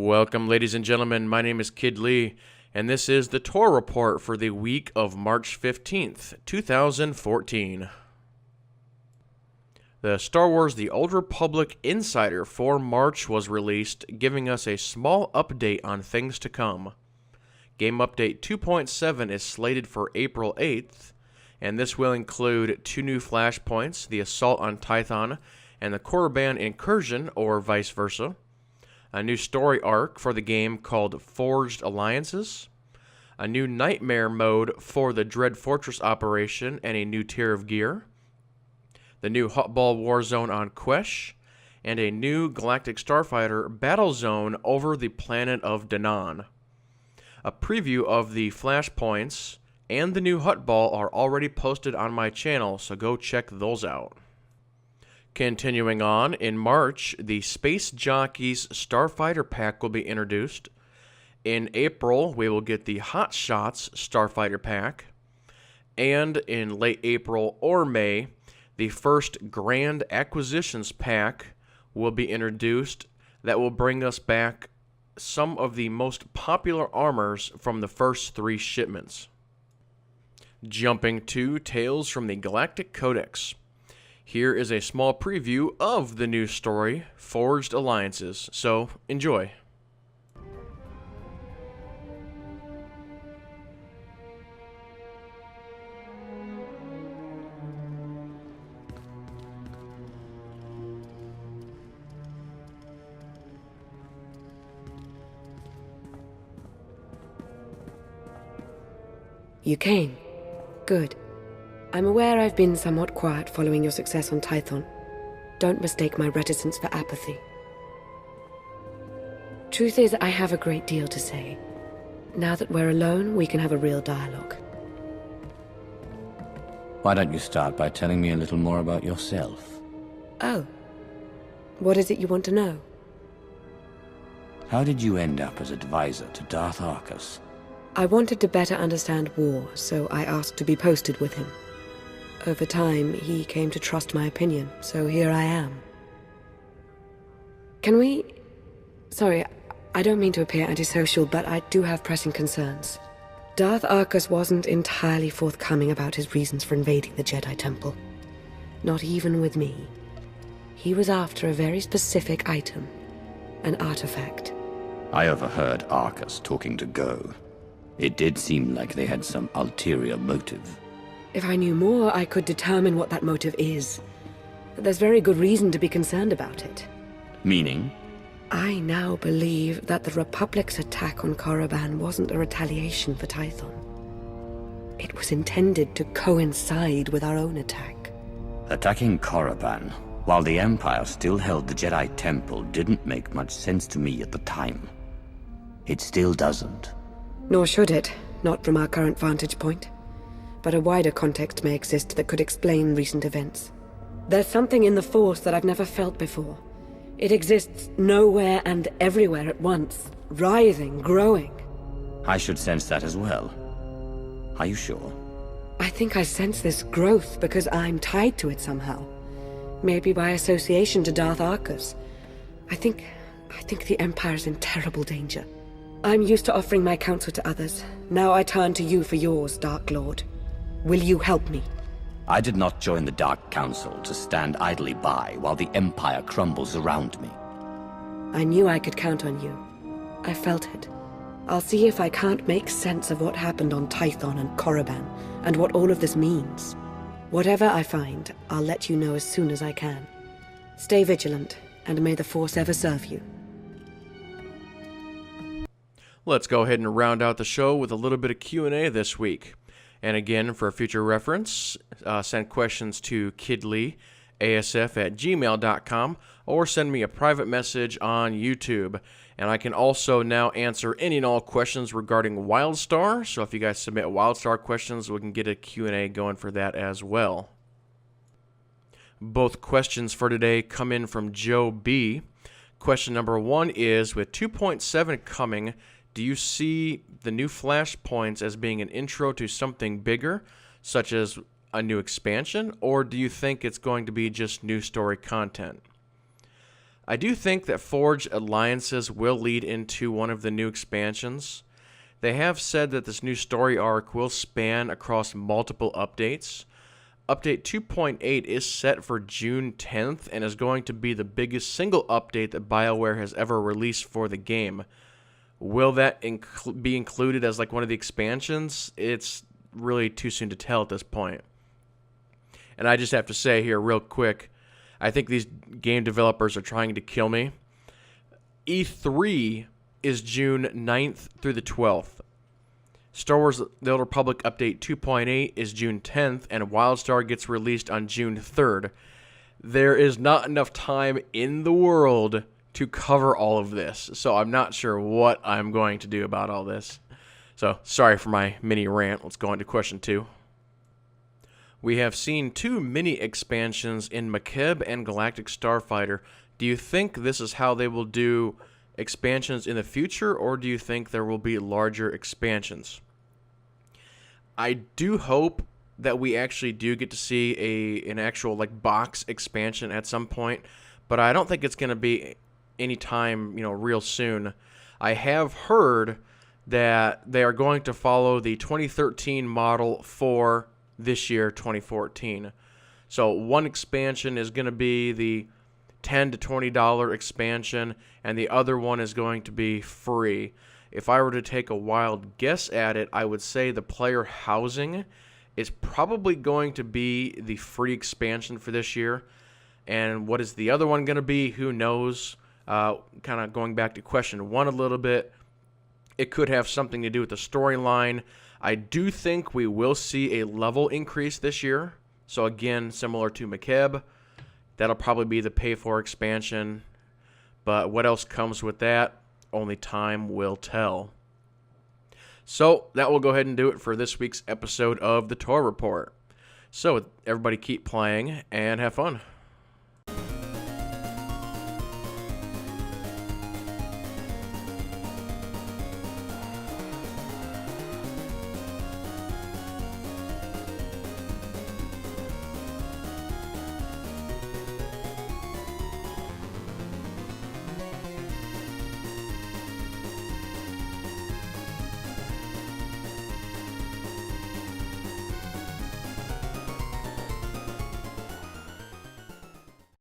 Welcome, ladies and gentlemen. My name is Kid Lee, and this is the TOR report for the week of March 15th, 2014. The Star Wars The Old Republic Insider for March was released, giving us a small update on things to come. Game Update 2.7 is slated for April 8th, and this will include 2 new flashpoints, the Assault on Tython and the Korriban Incursion, or vice versa. A new story arc for the game called Forged Alliances, a new nightmare mode for the Dread Fortress operation and a new tier of gear, the new Huttball Warzone on Quesh, and a new Galactic Starfighter battle zone over the planet of Danan. A preview of the flashpoints and the new Huttball are already posted on my channel, so go check those out. Continuing on, in March, the Space Jockeys Starfighter Pack will be introduced. In April, we will get the Hot Shots Starfighter Pack. And in late April or May, the first Grand Acquisitions Pack will be introduced that will bring us back some of the most popular armors from the first 3 shipments. Jumping to Tales from the Galactic Codex. Here is a small preview of the new story, Forged Alliances, so enjoy. You came. Good. I'm aware I've been somewhat quiet following your success on Tython. Don't mistake my reticence for apathy. Truth is, I have a great deal to say. Now that we're alone, we can have a real dialogue. Why don't you start by telling me a little more about yourself? Oh. What is it you want to know? How did you end up as advisor to Darth Arcus? I wanted to better understand war, so I asked to be posted with him. Over time, he came to trust my opinion, so here I am. Can we... Sorry, I don't mean to appear antisocial, but I do have pressing concerns. Darth Arcus wasn't entirely forthcoming about his reasons for invading the Jedi Temple. Not even with me. He was after a very specific item. An artifact. I overheard Arcus talking to Go. It did seem like they had some ulterior motive. If I knew more, I could determine what that motive is. But there's very good reason to be concerned about it. Meaning? I now believe that the Republic's attack on Korriban wasn't a retaliation for Tython. It was intended to coincide with our own attack. Attacking Korriban, while the Empire still held the Jedi Temple, didn't make much sense to me at the time. It still doesn't. Nor should it, not from our current vantage point. But a wider context may exist that could explain recent events. There's something in the Force that I've never felt before. It exists nowhere and everywhere at once, writhing, growing. I should sense that as well. Are you sure? I think I sense this growth because I'm tied to it somehow. Maybe by association to Darth Arcus. I think the Empire's in terrible danger. I'm used to offering my counsel to others. Now I turn to you for yours, Dark Lord. Will you help me? I did not join the Dark Council to stand idly by while the Empire crumbles around me. I knew I could count on you. I felt it. I'll see if I can't make sense of what happened on Tython and Korriban, and what all of this means. Whatever I find, I'll let you know as soon as I can. Stay vigilant, and may the Force ever serve you. Let's go ahead and round out the show with a little bit of Q&A this week. And again, for future reference, send questions to kidleeasf@gmail.com or send me a private message on YouTube. And I can also now answer any and all questions regarding WildStar. So if you guys submit WildStar questions, we can get a Q&A going for that as well. Both questions for today come in from Joe B. Question number 1 is, with 2.7 coming, do you see the new flashpoints as being an intro to something bigger, such as a new expansion, or do you think it's going to be just new story content? I do think that Forged Alliances will lead into one of the new expansions. They have said that this new story arc will span across multiple updates. Update 2.8 is set for June 10th and is going to be the biggest single update that BioWare has ever released for the game. Will that be included as like one of the expansions? It's really too soon to tell at this point. And I just have to say here real quick, I think these game developers are trying to kill me. E3 is June 9th through the 12th. Star Wars The Old Republic Update 2.8 is June 10th, and WildStar gets released on June 3rd. There is not enough time in the world to cover all of this, so I'm not sure what I'm going to do about all this. So, sorry for my mini rant. Let's go on to question 2. We have seen 2 mini expansions in Makeb and Galactic Starfighter. Do you think this is how they will do expansions in the future, or do you think there will be larger expansions? I do hope that we actually do get to see an actual like box expansion at some point, but I don't think it's going to be anytime, real soon. I have heard that they are going to follow the 2013 model for this year, 2014. So one expansion is going to be the $10 to $20 expansion, and the other one is going to be free. If I were to take a wild guess at it, I would say the player housing is probably going to be the free expansion for this year. And what is the other one going to be? Who knows? Kind of going back to question 1 a little bit, it could have something to do with the storyline. I do think we will see a level increase this year. So again, similar to Makeb, that'll probably be the pay-for expansion. But what else comes with that? Only time will tell. So that will go ahead and do it for this week's episode of the TOR Report. So everybody keep playing and have fun.